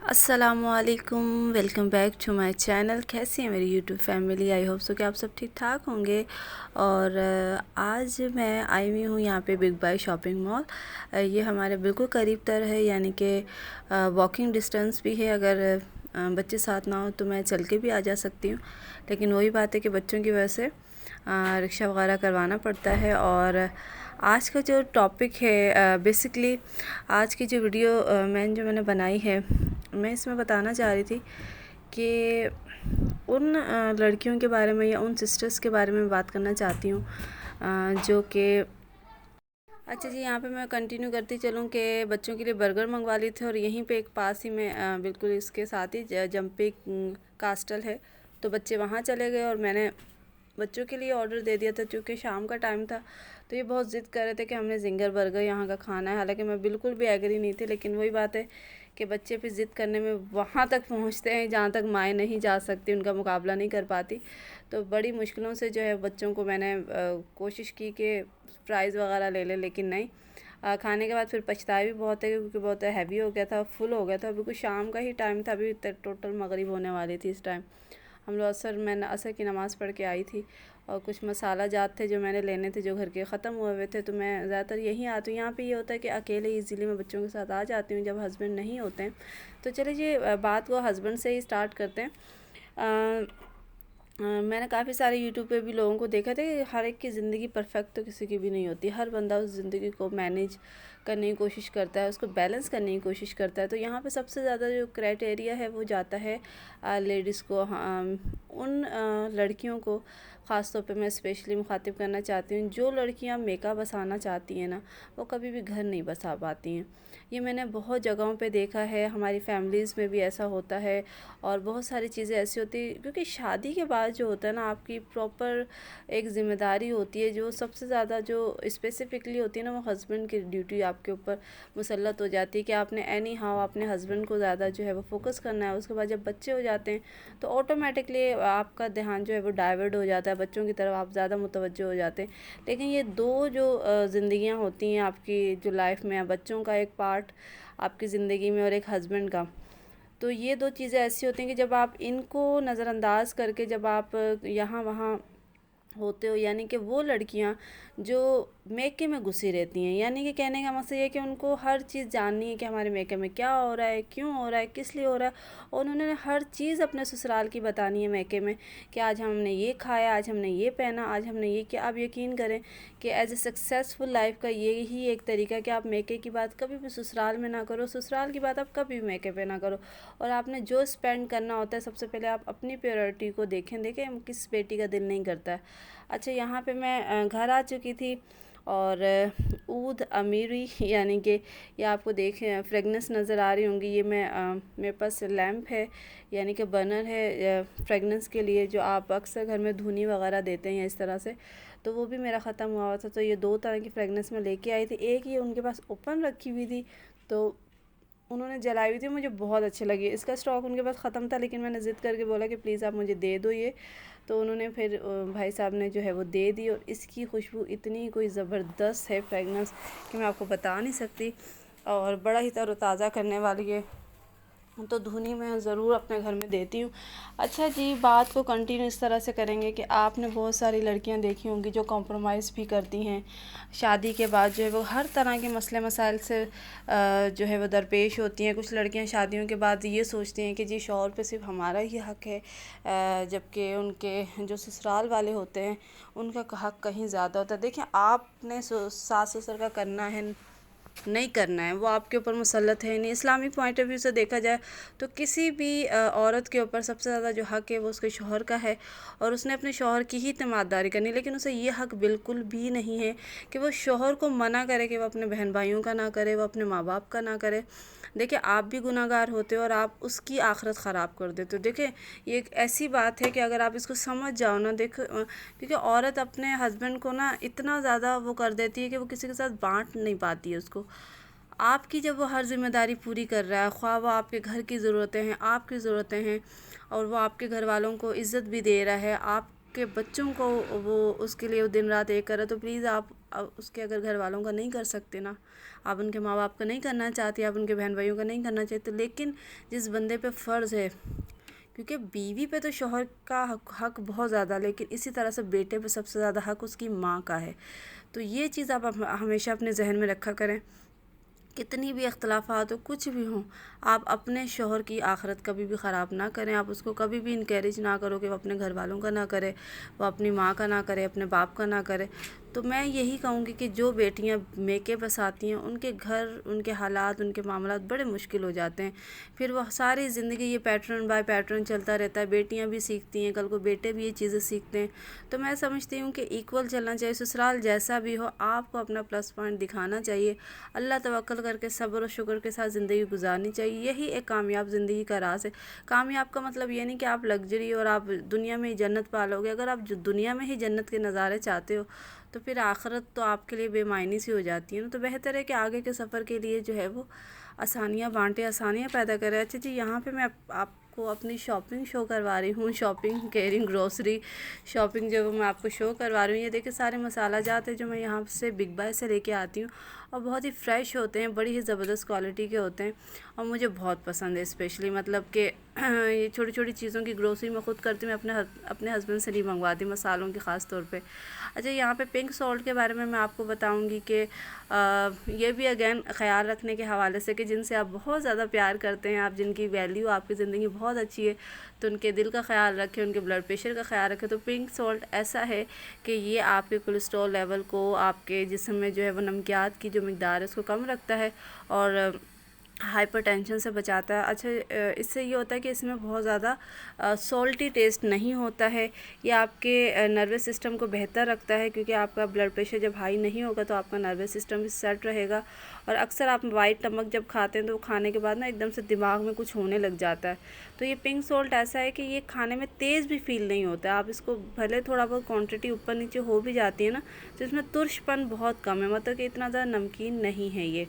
अस्सलामुअलैकुम, welcome back to my channel. कैसी है मेरी YouTube family? I hope so कि आप सब ठीक ठाक होंगे। और आज मैं आई हुई हूँ यहाँ पे बिग बाय शॉपिंग मॉल। ये हमारे बिल्कुल करीब तर है, यानी कि वॉकिंग डिस्टेंस भी है। अगर बच्चे साथ ना हो तो मैं चल के भी आ जा सकती हूँ, लेकिन वही बात है कि बच्चों की वजह से रिक्शा वगैरह करवाना पड़ता है। और आज का जो टॉपिक है, बेसिकली आज की जो वीडियो मैंने बनाई है, मैं इसमें बताना चाह रही थी कि उन लड़कियों के बारे में या उन सिस्टर्स के बारे में बात करना चाहती हूँ जो कि अच्छा जी, यहाँ पे मैं कंटिन्यू करती चलूँ कि बच्चों के लिए बर्गर मंगवा ली थी। और यहीं पे एक पास ही में बिल्कुल इसके साथ ही जंपिंग कास्टल है, तो बच्चे वहाँ चले गए और मैंने बच्चों के लिए ऑर्डर दे दिया था। क्योंकि शाम का टाइम था तो ये बहुत ज़िद कर रहे थे कि हमने जिंगर बर्गर यहाँ का खाना है। हालांकि मैं बिल्कुल भी एग्री नहीं थी, लेकिन वही बात है कि बच्चे फिर ज़िद करने में वहाँ तक पहुँचते हैं जहाँ तक माएँ नहीं जा सकती, उनका मुकाबला नहीं कर पाती। तो बड़ी मुश्किलों से जो है बच्चों को मैंने कोशिश की कि प्राइज़ वगैरह ले ले, लेकिन नहीं। खाने के बाद फिर पछताए भी बहुत है, क्योंकि बहुत हैवी हो गया था, फुल हो गया था। अभी कुछ शाम का ही टाइम था, अभी टोटल मगरिब होने वाली थी इस टाइम। हम लोग मैंने असर की नमाज़ पढ़ के आई थी, और कुछ मसाला जात थे जो मैंने लेने थे, जो घर के ख़त्म हुए हुए थे। तो मैं ज़्यादातर यहीं आती हूँ। यहाँ पे ये होता है कि अकेले इजीली मैं बच्चों के साथ आ जाती हूँ जब हस्बैंड नहीं होते हैं। तो चलिए जी, बात को हस्बैंड से ही स्टार्ट करते हैं। मैंने काफ़ी सारे यूट्यूब पे भी लोगों को देखा था कि हर एक की ज़िंदगी परफेक्ट तो किसी की भी नहीं होती। हर बंदा उस ज़िंदगी को मैनेज करने की कोशिश करता है, उसको बैलेंस करने की कोशिश करता है। तो यहाँ पे सबसे ज़्यादा जो क्राइटेरिया है वो जाता है लेडीज़ को। उन लड़कियों को ख़ास तौर पे मैं स्पेशली मुखातिब करना चाहती हूँ जो लड़कियाँ मेकअप बसाना चाहती हैं ना, वो कभी भी घर नहीं बसा पाती हैं। ये मैंने बहुत जगहों पे देखा है, हमारी फैमिलीज़ में भी ऐसा होता है। और बहुत सारी चीज़ें ऐसी होती है, क्योंकि शादी के बाद जो होता है ना, आपकी प्रॉपर एक ज़िम्मेदारी होती है जो सबसे ज़्यादा जो स्पेसिफिकली होती है ना, वो हस्बैंड की ड्यूटी आपके ऊपर मुसल्लत हो जाती है कि आपने एनी हाउ अपने हस्बैंड को ज़्यादा जो है वो फोकस करना है। उसके बाद जब बच्चे हो जाते हैं तो ऑटोमेटिकली आपका ध्यान जो है वो डाइवर्ट हो जाता है, बच्चों की तरफ आप ज़्यादा मुतवज्जो हो जाते हैं। लेकिन ये दो जो ज़िंदगियाँ होती हैं आपकी जो लाइफ में, बच्चों का एक पार्ट आपकी ज़िंदगी में और एक हस्बैंड का, तो ये दो चीज़ें ऐसी होती हैं कि जब आप इनको नज़रअंदाज करके जब आप यहाँ वहाँ होते हो, यानी कि वो लड़कियाँ जो मेके में घुसी रहती हैं, यानी कि कहने का मकसद ये है कि उनको हर चीज़ जाननी है कि हमारे मेके में क्या हो रहा है, क्यों हो रहा है, किस लिए हो रहा है। और उन्होंने हर चीज़ अपने ससुराल की बतानी है मेके में, कि आज हमने ये खाया, आज हमने ये पहना, आज हमने ये किया। आप यकीन करें कि एज ए सक्सेसफुल लाइफ का यही एक तरीका है कि आप मेके की बात कभी भी ससुराल में ना करो, ससुराल की बात आप कभी भी मेके पे ना करो। और आपने जो स्पेंड करना होता है, सबसे पहले आप अपनी प्रायोरिटी को देखें किस बेटी का दिल नहीं करता है। अच्छा, यहाँ पे मैं घर आ चुकी थी और ऊद अमीरी यानी कि ये आपको देखें फ्रेगनेंस नज़र आ रही होंगी। ये मेरे पास लैम्प है, यानी कि बर्नर है फ्रेगनेंस के लिए, जो आप अक्सर घर में धुनी वगैरह देते हैं इस तरह से। तो वो भी मेरा ख़त्म हुआ था, तो ये दो तरह की फ्रेगनेंस में लेके आई थी। एक ये उनके पास ओपन रखी हुई थी, तो उन्होंने जलाई हुई थी, मुझे बहुत अच्छी लगी। इसका स्टॉक उनके पास ख़त्म था, लेकिन मैंने ज़िद करके बोला कि प्लीज़ आप मुझे दे दो ये। तो उन्होंने फिर भाई साहब ने जो है वो दे दी। और इसकी खुशबू इतनी कोई ज़बरदस्त है फ्रेगनेंस कि मैं आपको बता नहीं सकती, और बड़ा ही तरोताज़ा करने वाली है। तो धुनी मैं ज़रूर अपने घर में देती हूँ। अच्छा जी, बात को कंटिन्यू इस तरह से करेंगे कि आपने बहुत सारी लड़कियां देखी होंगी जो कॉम्प्रोमाइज़ भी करती हैं शादी के बाद, जो है वो हर तरह के मसले मसाइल से जो है वो दरपेश होती हैं। कुछ लड़कियां शादियों के बाद ये सोचती हैं कि जी शौहर पे सिर्फ हमारा ही हक़ है, जबकि उनके जो ससुराल वाले होते हैं उनका हक़ कहीं ज़्यादा होता है। देखिए, आपने सास ससुर का करना है नहीं करना है, वो आपके ऊपर मुसल्लत है नहीं। इस्लामिक पॉइंट ऑफ व्यू से देखा जाए तो किसी भी औरत के ऊपर सबसे ज़्यादा जो हक़ है वो उसके शौहर का है, और उसने अपने शौहर की ही तीमारदारी करनी। लेकिन उसे ये हक़ बिल्कुल भी नहीं है कि वो शौहर को मना करे कि वो अपने बहन भाइयों का ना करे, वो अपने माँ बाप का ना करे। देखिए, आप भी गुनहगार होते हो और आप उसकी आखिरत ख़राब कर देते हो। देखिए, ये एक ऐसी बात है कि अगर आप इसको समझ जाओ ना, देखो क्योंकि औरत अपने हस्बैंड को ना इतना ज़्यादा वो कर देती है कि वो किसी के साथ बांट नहीं पाती है उसको। आपकी जब वो हर ज़िम्मेदारी पूरी कर रहा है, ख्वाह वो आपके घर की ज़रूरतें हैं, आपकी ज़रूरतें हैं, और वो आपके घर वालों को इज़्ज़त भी दे रहा है, आपके बच्चों को वो उसके लिए वो दिन रात एक कर रहा है, तो प्लीज़ आप उसके अगर घर वालों का नहीं कर सकते ना, आप उनके माँ बाप का नहीं करना चाहते, आप उनके बहन भाइयों का नहीं करना चाहते, लेकिन जिस बंदे पे फ़र्ज़ है, क्योंकि बीवी पे तो शौहर का हक बहुत ज़्यादा, लेकिन इसी तरह से बेटे पे सबसे ज़्यादा हक उसकी माँ का है। तो ये चीज़ आप हमेशा अपने जहन में रखा करें। कितनी भी अख्तलाफात हो, कुछ भी हों, आप अपने शौहर की आखिरत कभी भी ख़राब ना करें। आप उसको कभी भी इनकरेज ना करो कि वो अपने घर वालों का ना करे, वो अपनी माँ का ना करे, अपने बाप का ना करे। तो मैं यही कहूँगी कि जो बेटियाँ मेके बसाती हैं, उनके घर, उनके हालात, उनके मामलात बड़े मुश्किल हो जाते हैं। फिर वह सारी ज़िंदगी ये पैटर्न बाय पैटर्न चलता रहता है। बेटियाँ भी सीखती हैं, कल को बेटे भी ये चीज़ें सीखते हैं। तो मैं समझती हूँ कि इक्वल चलना चाहिए। ससुराल जैसा भी हो, आपको अपना प्लस पॉइंट दिखाना चाहिए। अल्लाह तवक्कल करके सब्र और शुक्र के साथ ज़िंदगी गुजारनी चाहिए। यही एक कामयाब ज़िंदगी का राज है। कामयाब का मतलब ये नहीं कि आप लग्जरी और आप दुनिया में ही जन्नत पालोगे। अगर आप दुनिया में ही जन्नत के नज़ारे चाहते हो, तो फिर आखिरत तो आपके लिए बेमायनी सी हो जाती है ना। तो बेहतर है कि आगे के सफ़र के लिए जो है वो आसानियाँ बांटे, आसानियाँ पैदा करें। अच्छा जी, यहाँ पे मैं आपको अपनी शॉपिंग शो करवा रही हूँ। शॉपिंग कह रही हूँ, ग्रोसरी शॉपिंग जो मैं आपको शो करवा रही हूँ। ये देखिए सारे मसाला जात है जो मैं यहाँ से बिग बाय से लेके आती हूँ, और बहुत ही फ़्रेश होते हैं, बड़ी ही ज़बरदस्त क्वालिटी के होते हैं, और मुझे बहुत पसंद है। स्पेशली मतलब कि ये छोटी छोटी चीज़ों की ग्रोसरी मैं ख़ुद करती हूँ, मैं अपने हस्बैंड से नहीं मंगवाती, मसालों की ख़ास तौर पे। अच्छा, यहाँ पे पिंक सॉल्ट के बारे में मैं आपको बताऊँगी कि ये भी अगेन ख़्याल रखने के हवाले से कि जिनसे आप बहुत ज़्यादा प्यार करते हैं, आप जिनकी वैल्यू आपकी ज़िंदगी बहुत अच्छी है, तो उनके दिल का ख़्याल रखें, उनके ब्लड प्रेशर का ख़्याल रखें। तो पिंक सॉल्ट ऐसा है कि ये आपके कोलेस्ट्रॉल लेवल को, आपके जिस्म में जो है वो नमकियात की जो मिक़दार है उसको कम रखता है, और हाइपरटेंशन से बचाता है। अच्छा, इससे ये होता है कि इसमें बहुत ज़्यादा सॉल्टी टेस्ट नहीं होता है। ये आपके नर्वस सिस्टम को बेहतर रखता है, क्योंकि आपका ब्लड प्रेशर जब हाई नहीं होगा तो आपका नर्वस सिस्टम भी सेट रहेगा। और अक्सर आप वाइट नमक जब खाते हैं तो वो खाने के बाद ना एकदम से दिमाग में कुछ होने लग जाता है। तो ये पिंक सॉल्ट ऐसा है कि ये खाने में तेज़ भी फील नहीं होता है। आप इसको भले थोड़ा बहुत क्वान्टिटी ऊपर नीचे हो भी जाती है ना, तो इसमें तुर्शपन बहुत कम है, मतलब कि इतना ज़्यादा नमकीन नहीं है ये।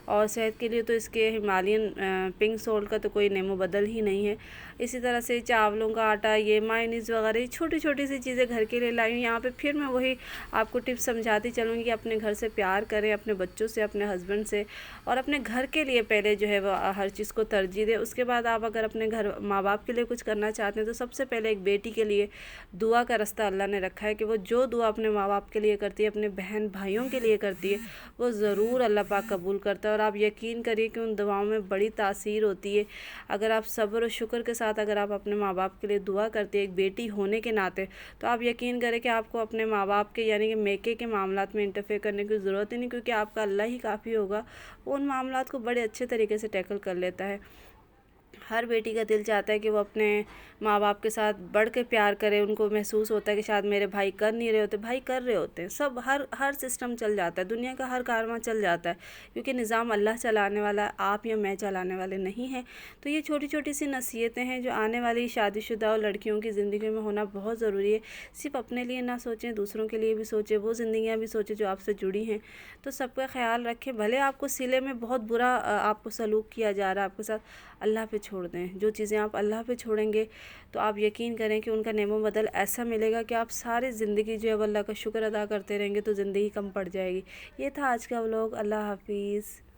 और सेहत के लिए तो इसके हिमालयन पिंक सॉल्ट का तो कोई नेमो बदल ही नहीं है। इसी तरह से चावलों का आटा, ये मायोनीज़ वगैरह, ये छोटी छोटी सी चीज़ें घर के लिए लाई हूँ। यहाँ पे फिर मैं वही आपको टिप्स समझाती चलूँगी कि अपने घर से प्यार करें, अपने बच्चों से, अपने हस्बैंड से, और अपने घर के लिए पहले जो है वो हर चीज़ को तरजीह दें। उसके बाद आप अगर अपने घर माँ बाप के लिए कुछ करना चाहते हैं, तो सबसे पहले एक बेटी के लिए दुआ का रास्ता अल्लाह ने रखा है कि वो जो दुआ अपने माँ बाप के लिए करती है, अपने बहन भाइयों के लिए करती है, वो ज़रूर अल्लाह पाक कबूल करता है। और आप यकीन करिए कि उन दुआओं में बड़ी तासीर होती है। अगर आप सब्र और शुक्र के साथ अगर आप अपने माँ बाप के लिए दुआ करते हैं एक बेटी होने के नाते, तो आप यकीन करें कि आपको अपने माँ बाप के यानी कि मेके के मामलात में इंटरफेयर करने की ज़रूरत ही नहीं, क्योंकि आपका अल्लाह ही काफ़ी होगा। वो उन मामलात को बड़े अच्छे तरीके से टैकल कर लेता है। हर बेटी का दिल चाहता है कि वो अपने माँ बाप के साथ बढ़ के प्यार करे। उनको महसूस होता है कि शायद मेरे भाई कर नहीं रहे होते, भाई कर रहे होते हैं। सब हर सिस्टम चल जाता है, दुनिया का हर कारवां चल जाता है, क्योंकि निज़ाम अल्लाह चलाने वाला है, आप या मैं चलाने वाले नहीं हैं। तो ये छोटी छोटी सी नसीहतें हैं जो आने वाली शादीशुदा और लड़कियों की ज़िंदगी में होना बहुत ज़रूरी है। सिर्फ अपने लिए ना सोचें, दूसरों के लिए भी सोचें, वो ज़िंदगियाँ भी सोचें जो आपसे जुड़ी हैं। तो सबका ख्याल रखें। भले आपको सिले में बहुत बुरा आपको सलूक किया जा रहा है आपके साथ, अल्लाह पे छोड़ दें। जो चीज़ें आप अल्लाह पे छोड़ेंगे तो आप यकीन करें कि उनका नेमो बदल ऐसा मिलेगा कि आप सारी ज़िंदगी जो है वो अल्लाह का शुक्र अदा करते रहेंगे, तो ज़िंदगी कम पड़ जाएगी। ये था आज का व्लॉग। अल्लाह हाफिज़।